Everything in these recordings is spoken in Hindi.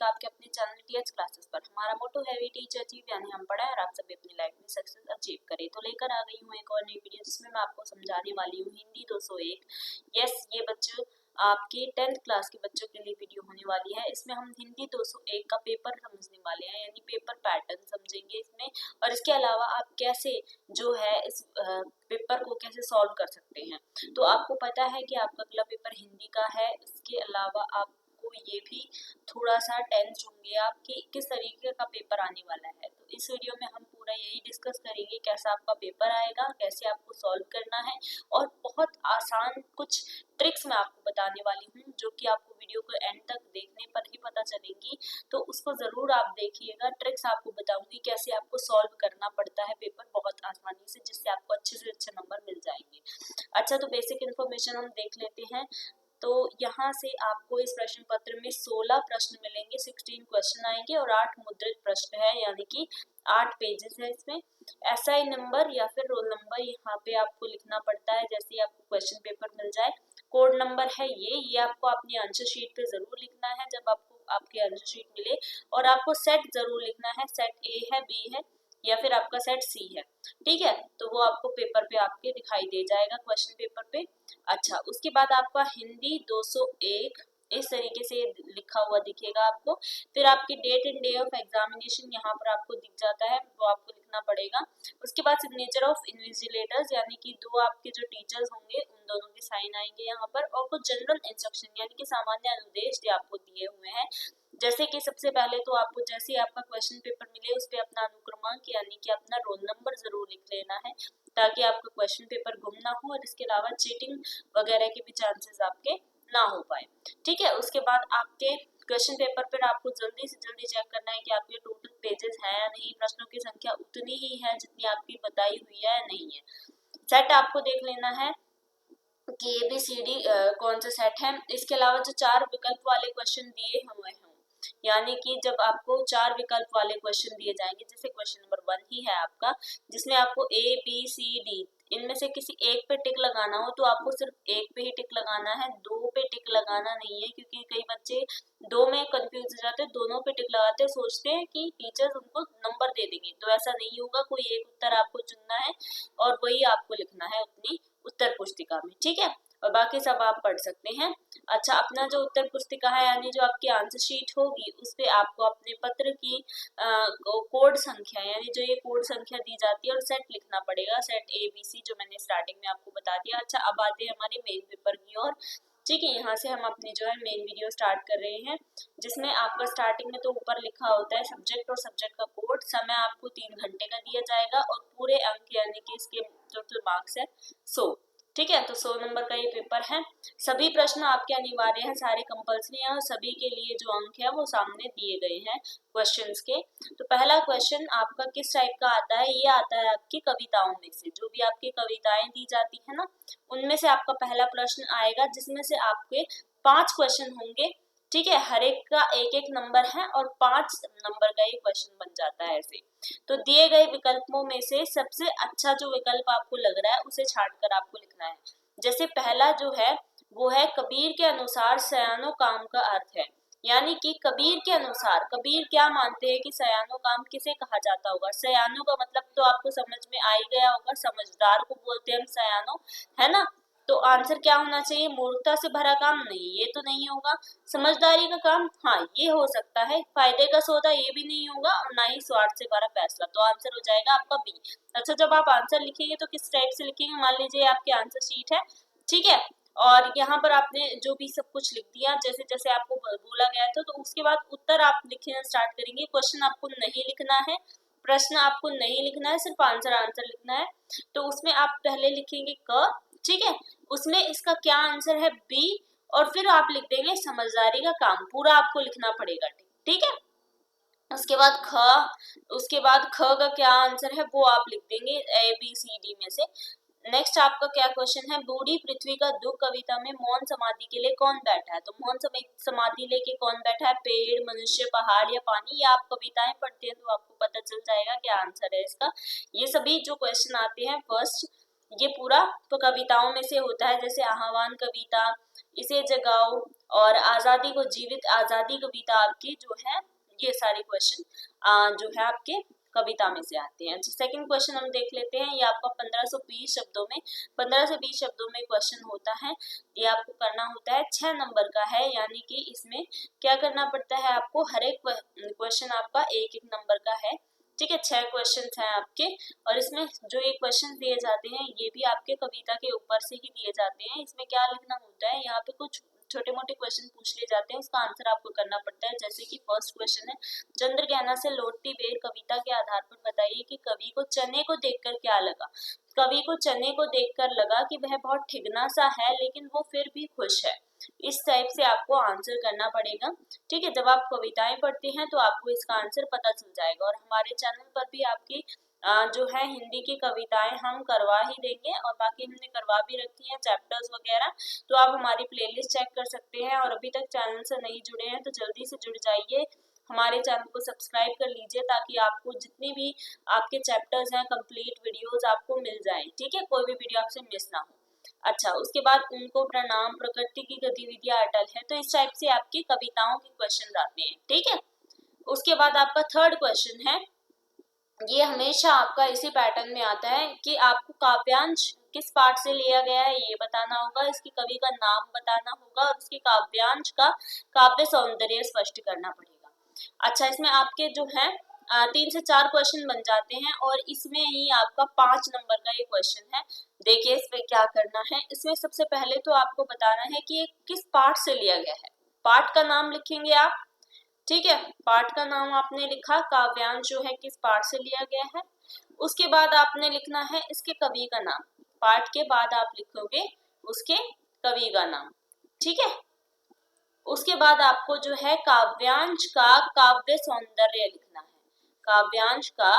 एक आपके अपने चैनल टीएच क्लासेस पर। हमारा मोटो है वी टीच अचीव, यानी हम पढ़ाएं और आप सभी अपनी लाइफ में सक्सेस अचीव करें। तो लेकर आ गई हूँ एक और नई वीडियो जिसमें मैं आपको समझाने वाली हूँ हिंदी 201। यस, ये बच्चों आपके 10th क्लास के बच्चों के लिए वीडियो होने वाली है। इसमें हम हिंदी 201 का पेपर समझने वाले हैं, यानी पेपर पैटर्न समझेंगे इसमें, और इसके अलावा आप कैसे जो है इस पेपर को कैसे सॉल्व कर सकते हैं। तो आपको पता है कि आपका अगला पेपर हिंदी का है, इसके अलावा आपको ये भी थोड़ा सा टेंस होंगे आप कि किस तरीके का पेपर आने वाला है। तो इस वीडियो में हम पूरा यही डिस्कस करेंगे कैसा आपका पेपर आएगा, कैसे आपको सॉल्व करना है, और बहुत आसान कुछ ट्रिक्स मैं आपको बताने वाली हूँ जो कि आपको वीडियो को एंड तक देखने पर ही पता चलेंगी। तो उसको जरूर आप देखिएगा। ट्रिक्स आपको बताऊंगी कैसे आपको सॉल्व करना पड़ता है पेपर बहुत आसानी से, जिससे आपको अच्छे से अच्छे नंबर मिल जाएंगे। अच्छा, तो बेसिक इन्फॉर्मेशन हम देख लेते हैं। तो यहाँ से आपको इस प्रश्न पत्र में 16 प्रश्न मिलेंगे, 16 क्वेश्चन आएंगे और 8 मुद्रित प्रश्न है, यानी कि 8 पेजेस है इसमें। एसआई नंबर या फिर रोल नंबर यहाँ पे आपको लिखना पड़ता है जैसे ही आपको क्वेश्चन पेपर मिल जाए। कोड नंबर है ये आपको अपनी आंसर शीट पे जरूर लिखना है जब आपको आपकी आंसर शीट मिले, और आपको सेट जरूर लिखना है, सेट ए है, बी है या फिर आपका सेट सी है। ठीक है, तो वो आपको पेपर पे आपके दिखाई दे जाएगा क्वेश्चन पेपर पे। अच्छा, उसके बाद आपका हिंदी 201 इस तरीके से लिखा हुआ दिखेगा आपको। फिर आपकी date and day of examination यहाँ पर आपको दिख जाता है, वो आपको लिखना पड़ेगा। उसके बाद सिग्नेचर ऑफ इन्विजिलेटर्स, यानी कि 2 आपके जो टीचर्स होंगे उन दोनों के साइन आएंगे यहाँ पर, और कुछ जनरल इंस्ट्रक्शन यानी कि सामान्य अनुदेश जो आपको दिए हुए हैं। जैसे कि सबसे पहले तो आपको जैसे ही आपका क्वेश्चन पेपर मिले उस पे अपना अनुक्रमांक यानी कि अपना रोल नंबर जरूर लिख लेना है, ताकि आपका क्वेश्चन पेपर गुम ना हो, और इसके अलावा चीटिंग वगैरह के भी चांसेस आपके ना हो पाए। ठीक है, उसके बाद आपके क्वेश्चन पेपर पर आपको जल्दी से जल्दी चेक करना है कि आपके टोटल पेजेस हैं या नहीं, प्रश्नों की संख्या उतनी ही है जितनी आपकी बताई हुई है या नहीं है। सेट आपको देख लेना है कि ABCD कौन सा सेट है। इसके अलावा जो 4 विकल्प वाले क्वेश्चन दिए हुए हैं, यानी कि जब आपको 4 विकल्प वाले क्वेश्चन दिए जाएंगे, जैसे क्वेश्चन नंबर 1 ही है आपका, जिसमें आपको ABCD इनमें से किसी एक पे टिक लगाना हो तो आपको सिर्फ एक पे ही टिक लगाना है, 2 पे टिक लगाना नहीं है, क्योंकि कई बच्चे 2 में कंफ्यूज हो जाते हैं, दोनों पे टिक लगाते हैं, सोचते हैं कि टीचर्स उनको नंबर दे देंगे। तो ऐसा नहीं होगा, कोई एक उत्तर आपको चुनना है और वही आपको लिखना है अपनी उत्तर पुस्तिका में। ठीक है, और बाकी सब आप पढ़ सकते हैं। अच्छा, अपना जो उत्तर पुस्तिका है यानी जो आपकी आंसर शीट होगी उस पे आपको अपने पत्र की कोड संख्या, यानी जो ये कोड संख्या दी जाती है, और सेट लिखना पड़ेगा, सेट ABC जो मैंने स्टार्टिंग में आपको बता दिया। अच्छा, अब आते हैं हमारे मेन पेपर की ओर। ठीक है, यहाँ से हम अपनी जो है मेन वीडियो स्टार्ट कर रहे हैं, जिसमें आपका स्टार्टिंग में तो ऊपर लिखा होता है सब्जेक्ट और सब्जेक्ट का कोड। समय आपको 3 घंटे का दिया जाएगा और पूरे अंक यानी कि इसके टोटल मार्क्स है 100। ठीक है, तो 100 नंबर का ये पेपर है। सभी प्रश्न आपके अनिवार्य हैं, सारे कंपल्सरी हैं, और सभी के लिए जो अंक है वो सामने दिए गए हैं क्वेश्चंस के। तो पहला क्वेश्चन आपका किस टाइप का आता है, ये आता है आपकी कविताओं में से। जो भी आपकी कविताएं दी जाती है ना, उनमें से आपका पहला प्रश्न आएगा, जिसमें से आपके 5 क्वेश्चन होंगे। ठीक है, हर एक का एक एक नंबर है और 5 नंबर का ये क्वेश्चन बन जाता है ऐसे। तो दिए गए विकल्पों में से सबसे अच्छा जो विकल्प आपको लग रहा है उसे छांटकर आपको लिखना है। जैसे पहला जो है वो है कबीर के अनुसार सयानो काम का अर्थ है, यानी कि कबीर के अनुसार, कबीर क्या मानते हैं कि सयानो काम किसे कहा जाता होगा। सयानो का मतलब तो आपको समझ में आ ही गया होगा, समझदार को बोलते हैं हम सयानो, है ना। तो आंसर क्या होना चाहिए, मूर्खता से भरा काम नहीं, ये तो नहीं होगा। समझदारी का काम, हाँ ये हो सकता है। फायदे का सौदा, ये भी नहीं होगा, और ना ही स्वार्थ से भरा फैसला। तो आंसर हो जाएगा आपका बी। अच्छा, जब आप आंसर लिखेंगे तो किस टाइप से लिखेंगे, मान लीजिए आपकी आंसर शीट है, ठीक है, और यहाँ पर आपने जो भी सब कुछ लिख दिया जैसे जैसे आपको बोला गया था, तो उसके बाद उत्तर आप लिखना स्टार्ट करेंगे। क्वेश्चन आपको नहीं लिखना है, प्रश्न आपको नहीं लिखना है, सिर्फ आंसर आंसर लिखना है। तो उसमें आप पहले लिखेंगे क, ठीक है, उसमें इसका क्या आंसर है बी, और फिर आप लिख देंगे समझदारी का काम, पूरा आपको लिखना पड़ेगा। ठीक है, उसके बाद ख का क्या आंसर है वो आप लिख देंगे ABCD में से। नेक्स्ट आपका क्या क्वेश्चन है, बूढ़ी पृथ्वी का दुख कविता में मौन समाधि के लिए कौन बैठा है। तो मौन समाधि लेके कौन बैठा है, पेड़, मनुष्य, पहाड़ या पानी। या आप कविताएं पढ़ते हैं तो आपको पता चल जाएगा क्या आंसर है इसका। ये सभी जो क्वेश्चन आते हैं फर्स्ट ये पूरा तो कविताओं में से होता है, जैसे आह्वान कविता, इसे जगाओ और आजादी को जीवित, आजादी कविता आपकी जो है, ये सारे क्वेश्चन जो है आपके कविता में से आते हैं। अच्छा, सेकंड क्वेश्चन हम देख लेते हैं। ये आपका 1520 शब्दों में 15 से 20 शब्दों में क्वेश्चन होता है। ये आपको करना होता है, 6 नंबर का है, यानी कि इसमें क्या करना पड़ता है आपको, हर एक क्वेश्चन आपका एक एक नंबर का है। ठीक है, 6 क्वेश्चन हैं आपके, और इसमें जो ये क्वेश्चन दिए जाते हैं ये भी आपके कविता के ऊपर से ही दिए जाते हैं। इसमें क्या लिखना होता है, यहाँ पे कुछ छोटे मोटे क्वेश्चन पूछ लिए जाते हैं, उसका आंसर आपको करना पड़ता है। जैसे कि फर्स्ट क्वेश्चन है, चंद्रगहना से लौटती बेर कविता के आधार पर बताइए कि कवि को चने को देखकर क्या लगा। कवि को चने को देखकर लगा कि वह बहुत ठिगना सा है, लेकिन वो फिर भी खुश है। इस टाइप से आपको आंसर करना पड़ेगा। ठीक है, जब आप कविताएं पढ़ते हैं तो आपको इसका आंसर पता चल जाएगा। और हमारे चैनल पर भी आपकी जो है हिंदी की कविताएं हम करवा ही देंगे, और बाकी हमने करवा भी रखी हैं चैप्टर्स वगैरह, तो आप हमारी प्लेलिस्ट चेक कर सकते हैं। और अभी तक चैनल से नहीं जुड़े हैं तो जल्दी से जुड़ जाइए, हमारे चैनल को सब्सक्राइब कर लीजिए, ताकि आपको जितनी भी आपके चैप्टर्स हैं कंप्लीट वीडियोस आपको मिल जाए। ठीक है, कोई भी वीडियो आपसे मिस ना हो। अच्छा, उसके बाद उनको प्रणाम, प्रकृति की गतिविधियां अटल है, तो इस टाइप से आपकी कविताओं के क्वेश्चन आते हैं। ठीक है, उसके बाद आपका थर्ड क्वेश्चन है, ये हमेशा आपका इसी पैटर्न में आता है कि आपको काव्यांश किस पाठ से लिया गया है ये बताना होगा, इसकी कवि का नाम बताना होगा, और उसके काव्यांश का काव्य सौंदर्य स्पष्ट करना पड़ेगा। अच्छा, इसमें आपके जो है 3 से 4 क्वेश्चन बन जाते हैं, और इसमें ही आपका 5 नंबर का ये क्वेश्चन है। देखिए इसमें क्या करना है, इसमें सबसे पहले तो आपको बताना है कि ये किस पाठ से लिया गया है। पाठ का नाम लिखेंगे आप। ठीक है, पाठ का नाम आपने लिखा, काव्यांश जो है किस पाठ से लिया गया है। उसके बाद आपने लिखना है इसके कवि का नाम, पाठ के बाद आप लिखोगे उसके कवि का नाम। ठीक है, उसके बाद आपको जो है काव्यांश का काव्य सौंदर्य लिखना है, काव्यांश का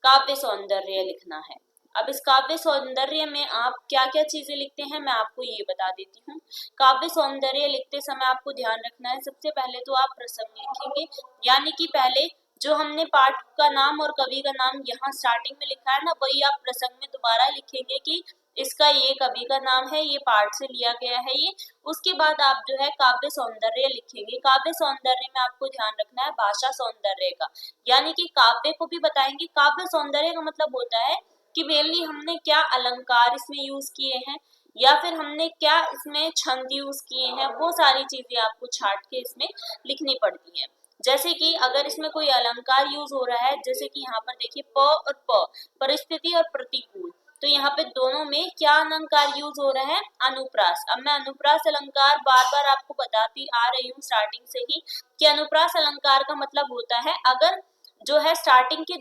काव्य सौंदर्य लिखना है। अब इस काव्य सौंदर्य में आप क्या क्या चीजें लिखते हैं मैं आपको ये बता देती हूँ। काव्य सौंदर्य लिखते समय आपको ध्यान रखना है, सबसे पहले तो आप प्रसंग लिखेंगे, यानी कि पहले जो हमने पाठ का नाम और कवि का नाम यहाँ स्टार्टिंग में लिखा है ना, वही आप प्रसंग में दोबारा लिखेंगे कि इसका ये कवि का नाम है, ये पाठ से लिया गया है ये। उसके बाद आप जो है काव्य सौंदर्य लिखेंगे। काव्य सौंदर्य में आपको ध्यान रखना है भाषा सौंदर्य का, यानी कि काव्य को भी बताएंगे। काव्य सौंदर्य का मतलब होता है कि मेनली हमने क्या अलंकार इसमें यूज किए हैं, या फिर हमने क्या इसमें छंद यूज किए हैं, वो सारी चीजें आपको छाट के इसमें लिखनी पड़ती हैं। जैसे कि अगर इसमें कोई अलंकार यूज हो रहा है, जैसे कि यहाँ पर देखिए प और प, परिस्थिति और प्रतिकूल, तो यहाँ पे दोनों में क्या अलंकार यूज हो रहा है, अनुप्रास। अब मैं अनुप्रास अलंकार बार बार आपको बताती आ रही हूँ स्टार्टिंग से ही कि अनुप्रास अलंकार का मतलब होता है अगर जो है स्टार्टिंग के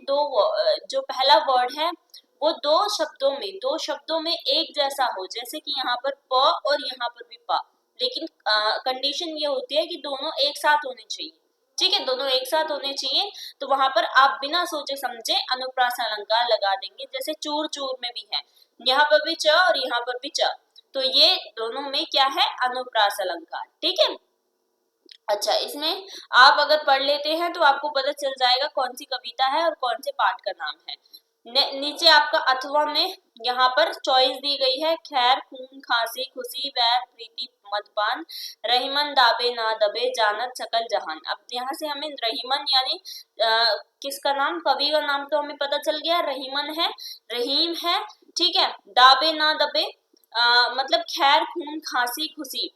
जो पहला वर्ड है वो दो शब्दों में एक जैसा हो, जैसे कि यहाँ पर प और यहाँ पर भी प, लेकिन कंडीशन ये होती है कि दोनों एक साथ होने चाहिए। ठीक है, दोनों एक साथ होने चाहिए, तो वहां पर आप बिना सोचे समझे अनुप्रास अलंकार लगा देंगे। जैसे चूर चूर में भी है, यहाँ पर भी च और यहाँ पर भी च, तो ये दोनों में क्या है, अनुप्रास अलंकार। ठीक है, अच्छा, इसमें आप अगर पढ़ लेते हैं तो आपको पता चल जाएगा कौन सी कविता है और कौन से पाठ का नाम है। नीचे आपका अथवा में यहाँ पर चॉइस दी गई है, खैर, खून, खांसी, खुशी, वैर, प्रीति, मदपान, रहीमन दाबे ना दबे, जानत सकल जहान। अब यहाँ से हमें रहीमन यानी किसका नाम, कवि का नाम तो हमें पता चल गया, रहीमन है, रहीम है। ठीक है, दाबे ना दबे मतलब खैर, खून, खांसी, खुशी।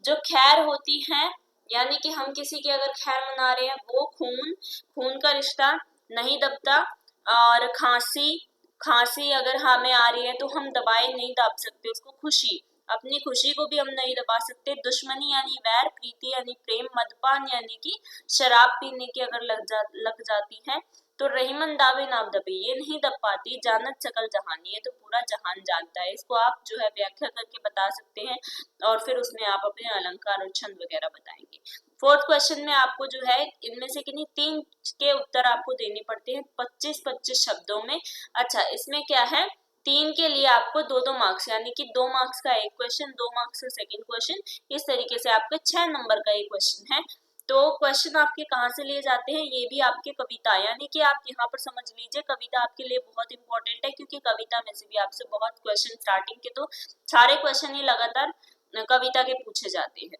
जो खैर होती है यानी कि हम किसी की अगर खैर मना रहे हैं, वो खून, खून का रिश्ता नहीं दबता। और खांसी, खांसी अगर हमें आ रही है तो हम दबाए नहीं दब सकते उसको। खुशी, अपनी खुशी को भी हम नहीं दबा सकते। दुश्मनी यानी वैर, प्रीति यानी प्रेम, मदपान यानी कि शराब पीने की अगर लग जाती है तो रहीमन दावे नाम दबे, ये नहीं दब पाती। जानत सकल जहान, ये तो पूरा जहान जानता है। इसको आप जो है व्याख्या करके बता सकते हैं, और फिर उसमें आप अपने अलंकार और छंद वगैरह बताएंगे। फोर्थ क्वेश्चन में आपको जो है इनमें से किन्हीं 3 के उत्तर आपको देने पड़ते हैं 25-25 शब्दों में। अच्छा, इसमें क्या है, 3 के लिए आपको 2-2 मार्क्स, यानी कि 2 मार्क्स का एक क्वेश्चन, 2 मार्क्स का सेकंड क्वेश्चन, इस तरीके से आपके 6 नंबर का एक क्वेश्चन है। तो क्वेश्चन आपके कहाँ से लिए जाते हैं, ये भी आपके कविता, यानी कि आप यहाँ पर समझ लीजिए कविता आपके लिए बहुत इंपॉर्टेंट है, क्योंकि कविता में से भी आपसे बहुत क्वेश्चन स्टार्टिंग के तो सारे क्वेश्चन ही लगातार कविता के पूछे जाते हैं।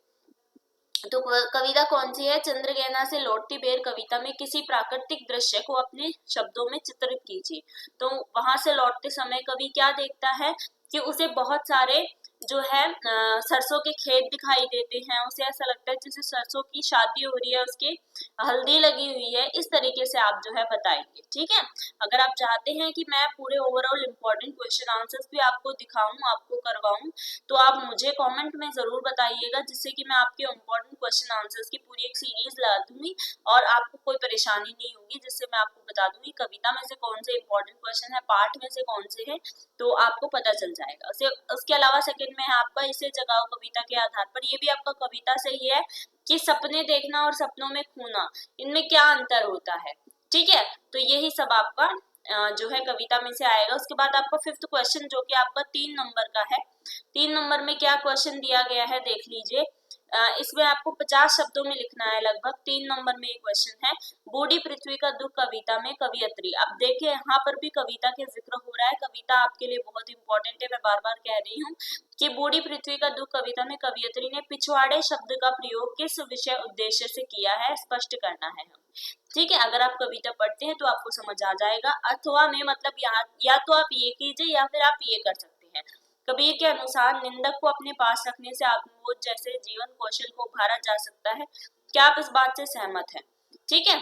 तो कविता कौन सी है? चंद्रगेना से लौटती बेर कविता में किसी प्राकृतिक दृश्य को अपने शब्दों में चित्रित कीजिए। तो वहां से लौटते समय कवि क्या देखता है कि उसे बहुत सारे जो है सरसों के खेत दिखाई देते हैं, उसे ऐसा लगता है जैसे सरसों की शादी हो रही है, उसके हल्दी लगी हुई है, इस तरीके से आप जो है बताएंगे। ठीक है, अगर आप चाहते हैं कि मैं पूरे ओवरऑल इंपॉर्टेंट क्वेश्चन आंसर्स भी आपको दिखाऊं, आपको करवाऊं, तो आप मुझे कमेंट में जरूर बताइएगा, जिससे कि मैं आपके इंपॉर्टेंट क्वेश्चन आंसर्स की पूरी एक सीरीज ला दूंगी और आपको कोई परेशानी नहीं होगी, जिससे मैं आपको बता दूंगी कविता में से कौन से इंपॉर्टेंट क्वेश्चन है, पाठ में से कौन से है, तो आपको पता चल जाएगा। उसके अलावा सेकंड में है आपका इसे जगाओ कविता के आधार पर, ये भी आपका कविता से ही है कि सपने देखना और सपनों में खोना, इनमें क्या अंतर होता है। ठीक है, तो यही सब आपका जो है कविता में से आएगा। उसके बाद आपका फिफ्थ क्वेश्चन जो कि आपका 3 नंबर का है। 3 नंबर में क्या क्वेश्चन दिया गया है देख लीजिए। इसमें आपको 50 शब्दों में लिखना है लगभग। 3 नंबर में एक क्वेश्चन है, बूढ़ी पृथ्वी का दुख कविता में कवियत्री। अब देखिए यहाँ पर भी कविता के जिक्र हो रहा है, कविता आपके लिए बहुत इंपॉर्टेंट है, मैं बार बार कह रही हूँ कि बूढ़ी पृथ्वी का दुख कविता में कवियत्री ने पिछवाड़े शब्द का प्रयोग किस विषय उद्देश्य से किया है, स्पष्ट करना है हम। ठीक है, अगर आप कविता पढ़ते हैं तो आपको समझ आ जाएगा। अथवा में मतलब या तो आप ये कीजिए या फिर आप ये कर सकते हैं। कबीर के अनुसार निंदक को अपने पास रखने से आत्मबोध जैसे जीवन कौशल को उभारा जा सकता है। क्या आप इस बात से सहमत हैं? ठीक है,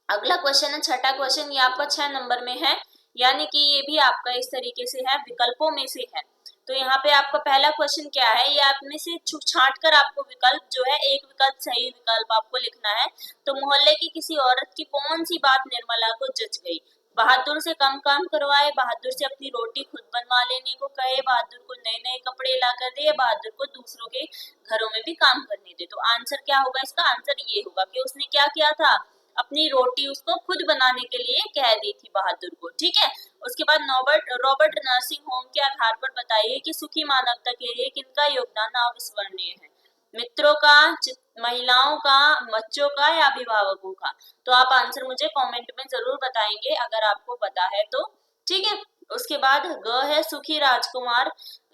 अगला क्वेश्चन है छठा क्वेश्चन, ये आपका 6 नंबर में है, यानी कि ये भी आपका इस तरीके से है, विकल्पों में से है। तो यहाँ पे आपका पहला क्वेश्चन क्या है, ये आप में से छांट कर आपको विकल्प जो है, एक विकल्प सही विकल्प आपको लिखना है। तो मोहल्ले की किसी औरत की कौन सी बात निर्मला को जच गई? बहादुर से कम काम करवाए, बहादुर से अपनी रोटी खुद बनवा लेने को कहे, बहादुर को नए नए कपड़े ला कर दे, बहादुर को दूसरों के घरों में भी काम करने दे। तो आंसर क्या होगा इसका? आंसर ये होगा कि उसने क्या किया था, अपनी रोटी उसको खुद बनाने के लिए कह दी थी बहादुर को। ठीक है, उसके बाद रॉबर्ट नर्सिंग होम के आधार पर बताइए कि सुखी मानवता के लिए किनका योगदान अविस्मरणीय है? मित्रों का, महिलाओं का, बच्चों का या अभिभावकों का? तो आप आंसर मुझे कमेंट में जरूर बताएंगे अगर आपको पता है तो। ठीक है, उसके बाद ग है सुखी राजकुमार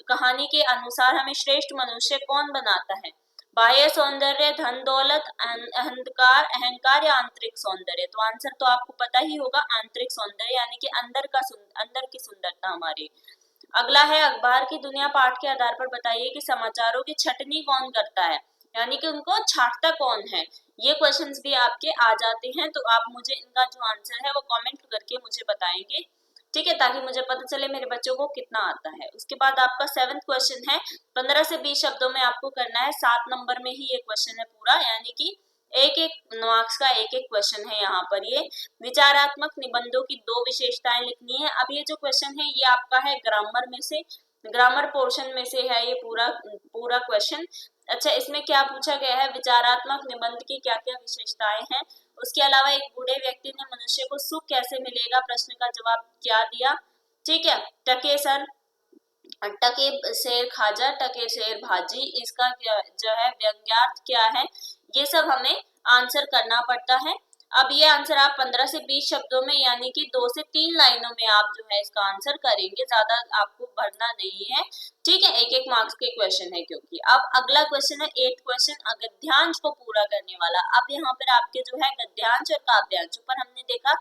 कहानी के अनुसार हमें श्रेष्ठ मनुष्य कौन बनाता है? बाह्य सौंदर्य, धन दौलत, अहंकार अहंकार या आंतरिक सौंदर्य? तो आंसर तो आपको पता ही होगा, आंतरिक सौंदर्य, यानी कि अंदर की सुंदरता हमारी। अगला है अखबार की दुनिया पाठ के आधार पर बताइए कि समाचारों की छटनी कौन करता है, यानी कि उनको छांटता कौन है? ये क्वेश्चंस भी आपके आ जाते हैं, तो आप मुझे इनका जो आंसर है वो कमेंट करके मुझे बताएंगे। ठीक है, ताकि मुझे पता चले मेरे बच्चों को कितना आता है। उसके बाद आपका 7th क्वेश्चन है, 15 से 20 शब्दों में आपको करना है। 7 नंबर में ही ये क्वेश्चन है पूरा, यानी कि एक एक मार्क्स का एक एक क्वेश्चन है यहाँ पर। ये विचारात्मक निबंधों की 2 विशेषताएं लिखनी है। अब ये जो क्वेश्चन है ये आपका है ग्रामर में से, ग्रामर पोर्शन में से है ये पूरा क्वेश्चन। अच्छा, इसमें क्या पूछा गया है, विचारात्मक निबंध की क्या क्या विशेषताएं हैं। उसके अलावा एक बूढ़े व्यक्ति ने मनुष्य को सुख कैसे मिलेगा, प्रश्न का जवाब क्या दिया। ठीक है, टके सर, टके शेर खाजा, टके शेर भाजी, इसका जो है व्यंग्यार्थ क्या है, ये सब हमें आंसर करना पड़ता है। अब ये आंसर आप 15 से 20 शब्दों में, यानी कि 2 से 3 लाइनों में आप जो है इसका आंसर करेंगे, ज्यादा आपको भरना नहीं है। ठीक है, एक एक मार्क्स के क्वेश्चन है क्योंकि। अब अगला क्वेश्चन है 8th क्वेश्चन, गद्यांश को पूरा करने वाला। अब यहाँ पर आपके जो है गद्यांश और काव्यांश, ऊपर हमने देखा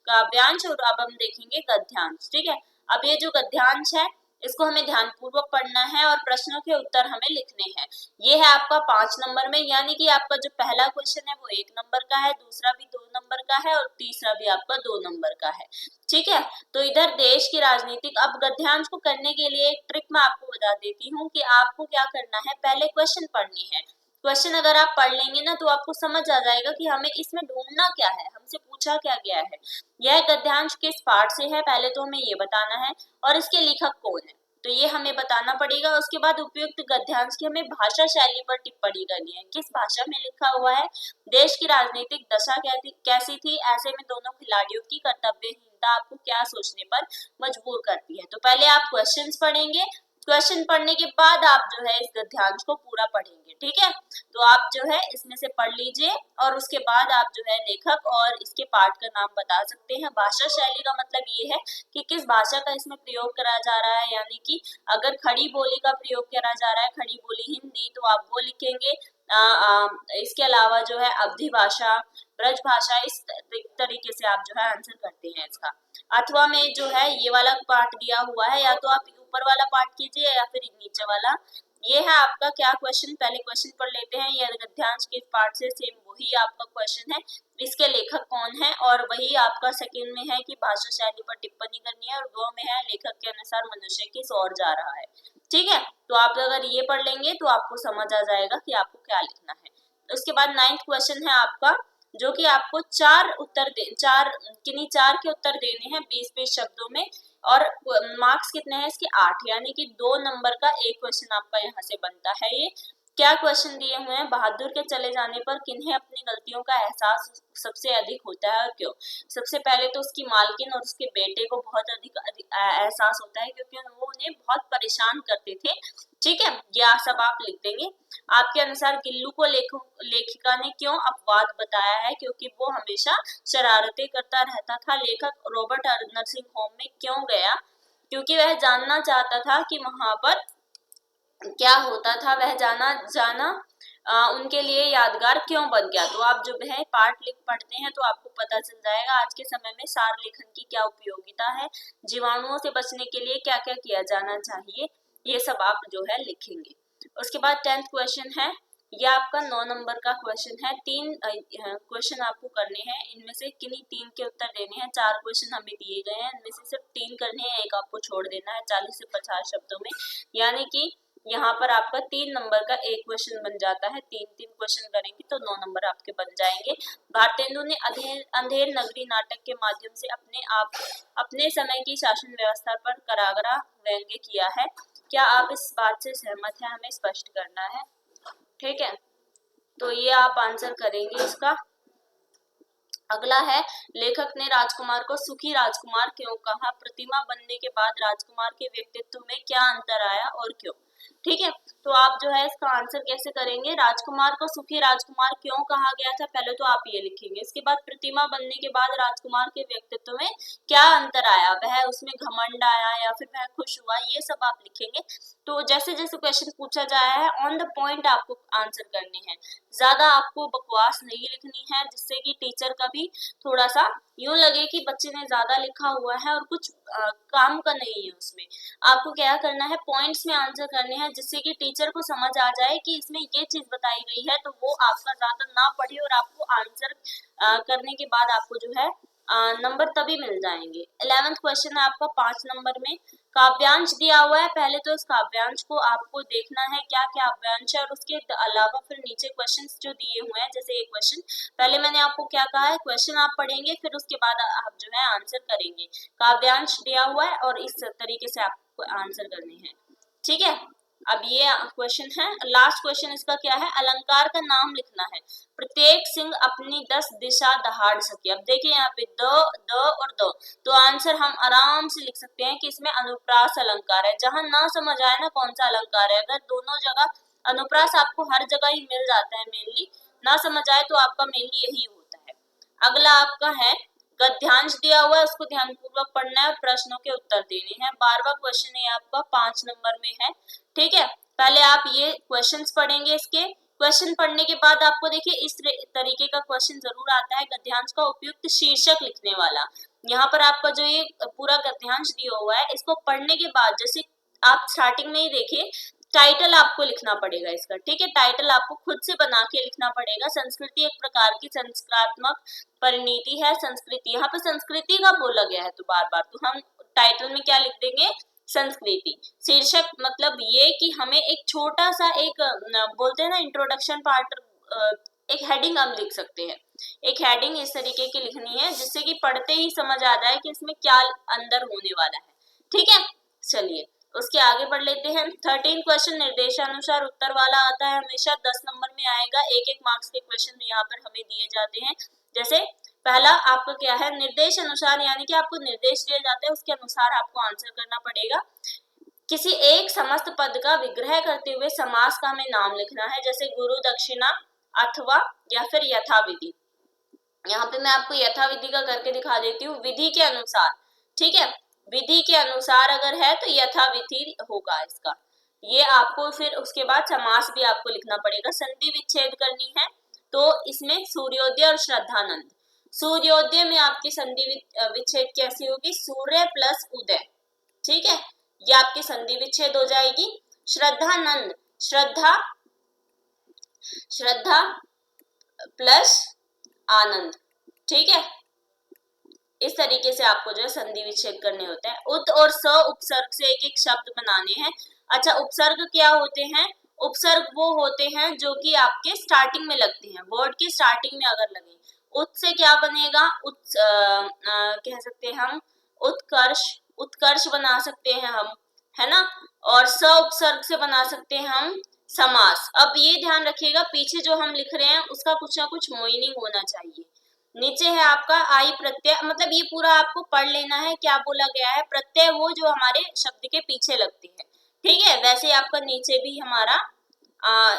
काव्यांश और अब हम देखेंगे गद्यांश। ठीक है, अब ये जो गद्यांश है इसको हमें ध्यानपूर्वक पढ़ना है और प्रश्नों के उत्तर हमें लिखने हैं। ये है आपका 5 नंबर में, यानी कि आपका जो पहला क्वेश्चन है वो 1 नंबर का है, दूसरा भी 2 नंबर का है और तीसरा भी आपका 2 नंबर का है। ठीक है, तो इधर देश की राजनीतिक, अब गद्यांश को करने के लिए एक ट्रिक मैं आपको बता देती हूँ कि आपको क्या करना है, पहले क्वेश्चन पढ़नी है। क्वेश्चन अगर आप पढ़ लेंगे ना तो आपको समझ आ जाएगा कि हमें इसमें ढूंढना क्या है, हमसे पूछा क्या गया है, यह गद्यांश किस पाठ से है, पहले तो हमें ये बताना है, और इसके लेखक कौन है, तो ये हमें बताना पड़ेगा। उसके बाद उपयुक्त गद्यांश की हमें भाषा शैली पर टिप्पणी करनी है, किस भाषा में लिखा हुआ है, देश की राजनीतिक दशा कैसी थी, ऐसे में दोनों खिलाड़ियों की कर्तव्यहीनता आपको क्या सोचने पर मजबूर करती है। तो पहले आप क्वेश्चंस पढ़ेंगे, क्वेश्चन पढ़ने के बाद आप जो है इस गद्यांश को पूरा पढ़ेंगे, ठीक है। तो आप जो है इसमें से पढ़ लीजिए और उसके बाद आप जो है लेखक और इसके पाठ का नाम बता सकते हैं। भाषा शैली का मतलब ये है कि किस भाषा का इसमें प्रयोग करा जा रहा है, यानी कि अगर खड़ी बोली का प्रयोग करा जा रहा है, खड़ी बोली हिंदी, तो आप वो लिखेंगे। इसके अलावा जो है अवधी भाषा, ब्रज भाषा, इस तरीके से आप जो है आंसर करते हैं इसका। अथवा में जो है ये वाला पार्ट दिया हुआ है, या तो आप ऊपर वाला पार्ट कीजिए या फिर नीचे वाला। ये है आपका क्या क्वेश्चन, पहले क्वेश्चन पढ़ लेते हैं। ये गद्यांश के पार्ट से सेम वही आपका क्वेश्चन है। इसके लेखक कौन है, और वही आपका सेकंड में है कि भाषा शैली पर टिप्पणी करनी है, और 2 में है लेखक के अनुसार मनुष्य किस ओर जा रहा है, ठीक है। तो आप अगर ये पढ़ लेंगे तो आपको समझ आ जाएगा कि आपको क्या लिखना है। उसके बाद 9th क्वेश्चन है आपका, जो कि आपको 4 उत्तर दे 4 किन्हीं 4 के उत्तर देने हैं 20-20 शब्दों में, और मार्क्स कितने हैं इसके 8, यानी कि 2 नंबर का एक क्वेश्चन आपका यहाँ से बनता है। ये क्या क्वेश्चन दिए हुए हैं, बहादुर के चले जाने पर किन्हें अपनी गलतियों का एहसास सबसे अधिक होता है और क्यों। सबसे पहले तो उसकी मालकिन और उसके बेटे को बहुत अधिक एहसास होता है, क्योंकि वो उन्हें बहुत परेशान करते थे, ठीक है। यह सब आप लिख देंगे। आपके अनुसार गिल्लू को लेखिका ने क्यों अपवाद बताया है, क्योंकि वो हमेशा शरारतें करता रहता था। लेखक रॉबर्ट नर्सिंग होम में क्यों गया, क्योंकि वह जानना चाहता था कि वहां पर क्या होता था, वह जाना उनके लिए यादगार क्यों बन गया। तो आप जो है पाठ लिख पढ़ते हैं तो आपको पता चल जाएगा आज के समय में सार लेखन की क्या उपयोगिता है, जीवाणुओं से बचने के लिए क्या क्या किया जाना चाहिए, ये सब आप जो है लिखेंगे। उसके बाद 10th क्वेश्चन है, ये आपका 9 नंबर का क्वेश्चन है। 3 क्वेश्चन आपको करने हैं, इनमें से किन्हीं 3 के उत्तर देने हैं। 4 क्वेश्चन हमें दिए गए हैं, इनमें से सिर्फ 3 करने हैं, एक आपको छोड़ देना है 40 से 50 शब्दों में, यानी कि यहाँ पर आपका 3 नंबर का एक क्वेश्चन बन जाता है। 3-3 क्वेश्चन करेंगे तो 9 नंबर आपके बन जाएंगे। भारतेंदु ने अंधेर नगरी नाटक के माध्यम से अपने समय की शासन व्यवस्था पर करारा व्यंग्य किया है। क्या आप इस बात से सहमत हैं, हमें स्पष्ट करना है, ठीक है। तो ये आप आंसर करेंगे इसका। अगला है, लेखक ने राजकुमार को सुखी राजकुमार क्यों कहा, प्रतिमा बनने के बाद राजकुमार के व्यक्तित्व में क्या अंतर आया और क्यों, ठीक है। तो आप जो है इसका आंसर कैसे करेंगे, राजकुमार को सुखी राजकुमार क्यों कहा गया था, पहले तो आप ये लिखेंगे। इसके बाद प्रतिमा बनने के बाद राजकुमार के व्यक्तित्व में क्या अंतर आया, वह उसमें घमंड आया या फिर वह खुश हुआ, ये सब आप लिखेंगे। तो जैसे जैसे क्वेश्चन पूछा जाया है ऑन द पॉइंट आपको आंसर करने हैं, ज्यादा आपको बकवास नहीं लिखनी है, जिससे कि टीचर का भी थोड़ा सा यूं लगे कि बच्चे ने ज्यादा लिखा हुआ है और कुछ काम का नहीं है उसमें। आपको क्या करना है, पॉइंट्स में आंसर करने हैं, जिससे कि टीचर को समझ आ जाए कि इसमें ये चीज बताई गई है, तो वो आपका ज्यादा ना पढ़े और आपको आंसर करने के बाद आपको जो है नंबर तभी मिल जाएंगे। 11th क्वेश्चन है आपका 5 नंबर में, काव्यांश दिया हुआ है। पहले तो इस काव्यांश को आपको देखना है क्या क्या काव्यांश है, और उसके अलावा फिर नीचे क्वेश्चंस जो दिए हुए हैं, जैसे एक क्वेश्चन पहले मैंने आपको क्या कहा है, क्वेश्चन आप पढ़ेंगे फिर उसके बाद आप जो है आंसर करेंगे। काव्यांश दिया हुआ है और इस तरीके से आपको आंसर करने हैं, ठीक है। अब ये क्वेश्चन है, लास्ट क्वेश्चन इसका क्या है, अलंकार का नाम लिखना है। प्रत्येक सिंह अपनी 10 दिशा दहाड़ सके। अब देखिए यहाँ पे द और द, तो आंसर हम आराम से लिख सकते हैं कि इसमें अनुप्रास अलंकार है। जहां ना समझ आए ना कौन सा अलंकार है, अगर दोनों जगह अनुप्रास आपको हर जगह ही मिल जाता है, मेनली ना समझ आए तो आपका मेनली यही होता है। अगला आपका है गद्यांश दिया हुआ है, उसको ध्यानपूर्वक पढ़ना है और प्रश्नों के उत्तर देने हैं। 12वां क्वेश्चन है आपका 5 नंबर में है, ठीक है। पहले आप ये क्वेश्चंस पढ़ेंगे, इसके क्वेश्चन पढ़ने के बाद आपको देखिए इस तरीके का क्वेश्चन जरूर आता है, गद्यांश का उपयुक्त शीर्षक लिखने वाला। यहाँ पर आपका जो ये पूरा गद्यांश दिया हुआ है, इसको पढ़ने के बाद जैसे आप स्टार्टिंग में ही देखिए टाइटल आपको लिखना पड़ेगा इसका, ठीक है। टाइटल आपको खुद से बना के लिखना पड़ेगा। संस्कृति एक प्रकार की संस्कारात्मक परिणति है। संस्कृति, यहाँ पे संस्कृति का बोला गया है तो बार बार, तो हम टाइटल में क्या लिख देंगे, संस्कृति। शीर्षक मतलब ये कि हमें एक छोटा सा एक बोलते हैं ना इंट्रोडक्शन पार्ट, एक हेडिंग हम लिख सकते हैं। एक हेडिंग इस तरीके की लिखनी है जिससे कि पढ़ते ही समझ आ जाए कि इसमें क्या अंदर होने वाला है, ठीक है। चलिए उसके आगे बढ़ लेते हैं। 13 क्वेश्चन निर्देशानुसार उत्तर वाला आता है, हमेशा 10 नंबर में आएगा। एक एक मार्क्स के क्वेश्चन यहाँ पर हमें दिए जाते हैं। जैसे पहला आपका क्या है, निर्देश अनुसार, यानी कि आपको निर्देश दिए जाते हैं उसके अनुसार आपको आंसर करना पड़ेगा। किसी एक समस्त पद का विग्रह करते हुए समास का हमें नाम लिखना है, जैसे गुरु, दक्षिणा, अथवा या फिर यथाविधि। यहाँ पे मैं आपको यथाविधि का करके दिखा देती हूँ, विधि के अनुसार, ठीक है, विधि के अनुसार अगर है तो यथाविधि होगा इसका। ये आपको फिर उसके बाद समास भी आपको लिखना पड़ेगा। संधि विच्छेद करनी है तो इसमें सूर्योदय और श्रद्धानंद। सूर्योदय में आपकी संधि विच्छेद कैसी होगी, सूर्य प्लस उदय, ठीक है, ये आपकी संधि विच्छेद हो जाएगी। श्रद्धानंद, श्रद्धा प्लस आनंद, ठीक है, इस तरीके से आपको जो है संधि विच्छेद करने होते हैं। उत और स उपसर्ग से एक एक शब्द बनाने हैं। अच्छा, उपसर्ग क्या होते हैं, उपसर्ग वो होते हैं जो कि आपके स्टार्टिंग में लगते हैं, वर्ड के स्टार्टिंग में अगर लगे। उत से क्या बनेगा, कह सकते हैं हम उत्कर्ष, उत्कर्ष बना सकते हैं हम, है ना। और स उपसर्ग से बना सकते हैं हम समास। अब ये ध्यान रखिएगा, पीछे जो हम लिख रहे हैं उसका कुछ ना कुछ मीनिंग होना चाहिए। नीचे है आपका आई प्रत्यय, मतलब ये पूरा आपको पढ़ लेना है क्या बोला गया है। प्रत्यय वो जो हमारे शब्द के पीछे लगती है, ठीक है। वैसे आपका नीचे भी हमारा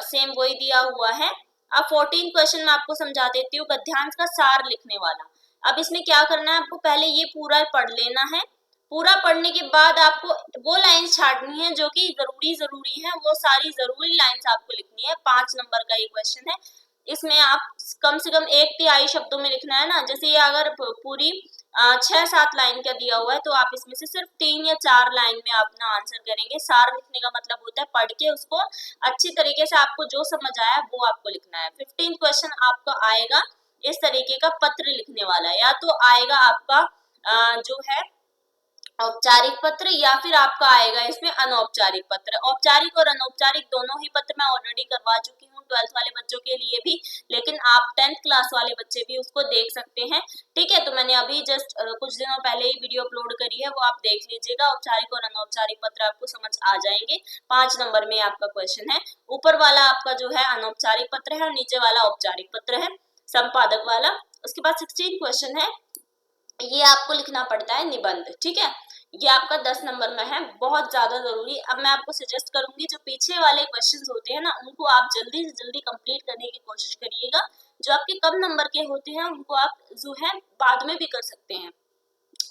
सेम वही दिया हुआ है। अब 14 क्वेश्चन मैं आपको समझा देती हूँ, गद्यांश का सार लिखने वाला। अब इसमें क्या करना है, आपको पहले ये पूरा पढ़ लेना है। पूरा पढ़ने के बाद आपको वो लाइंस छाटनी है जो कि जरूरी है, वो सारी जरूरी लाइंस आपको लिखनी है। 5 नंबर का ये क्वेश्चन है, इसमें आप कम से कम 1/3 शब्दों में लिखना है ना। जैसे ये अगर पूरी 6-7 लाइन का दिया हुआ है तो आप इसमें से सिर्फ 3 या 4 लाइन में अपना आंसर करेंगे। सार लिखने का मतलब होता है पढ़ के उसको अच्छी तरीके से आपको जो समझ आया वो आपको लिखना है। 15 क्वेश्चन आपका आएगा इस तरीके का पत्र लिखने वाला, या तो आएगा आपका जो है औपचारिक पत्र, या फिर आपका आएगा इसमें अनौपचारिक पत्र। औपचारिक और अनौपचारिक दोनों ही पत्र मैं ऑलरेडी करवा चुकी हूँ 12th वाले बच्चों के लिए भी, लेकिन आप 10th क्लास वाले बच्चे भी उसको देख सकते हैं, ठीक है। तो मैंने अभी जस्ट कुछ दिनों पहले ही वीडियो अपलोड करी है, वो आप देख लीजिएगा। औपचारिक और अनौपचारिक पत्र आपको समझ आ जाएंगे। 5 नंबर में आपका क्वेश्चन है। ऊपर वाला आपका जो है अनौपचारिक पत्र है और नीचे वाला औपचारिक पत्र है, संपादक वाला। उसके बाद 16 क्वेश्चन है, ये आपको लिखना पड़ता है निबंध, ठीक है। ये आपका 10 नंबर में है, बहुत ज्यादा जरूरी। अब मैं आपको सजेस्ट करूंगी जो पीछे वाले क्वेश्चंस होते हैं ना, उनको आप जल्दी से जल्दी कंप्लीट करने की कोशिश करिएगा। जो आपके कम नंबर के होते हैं उनको आप जो है बाद में भी कर सकते हैं।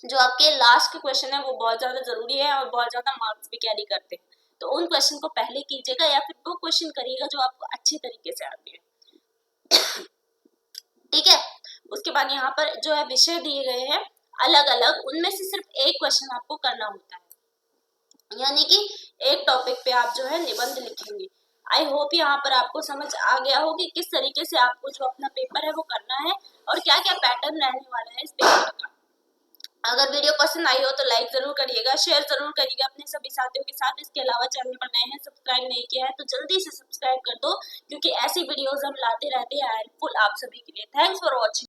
जो आपके लास्ट के क्वेश्चन है वो बहुत ज्यादा जरूरी है और बहुत ज्यादा मार्क्स भी कैरी करते हैं, तो उन क्वेश्चन को पहले कीजिएगा या फिर वो क्वेश्चन करिएगा जो आपको अच्छे तरीके से आते हैं, ठीक है। उसके बाद यहाँ पर जो है विषय दिए गए हैं अलग अलग, उनमें से सिर्फ एक क्वेश्चन आपको करना होता है, यानी कि एक टॉपिक पे आप जो है निबंध लिखेंगे। आई होप यहाँ पर आपको समझ आ गया हो कि किस तरीके से आपको जो अपना पेपर है वो करना है और क्या क्या पैटर्न रहने वाला है इस पेपर का। अगर वीडियो पसंद आई हो तो लाइक जरूर करिएगा, शेयर जरूर करिएगा अपने सभी साथियों के साथ। इसके अलावा चैनल पर नए हैं, सब्सक्राइब नहीं किया है तो जल्दी से सब्सक्राइब कर दो, क्योंकि ऐसी वीडियोस हम लाते रहते हैं हेल्पफुल आप सभी के लिए। Thanks for watching.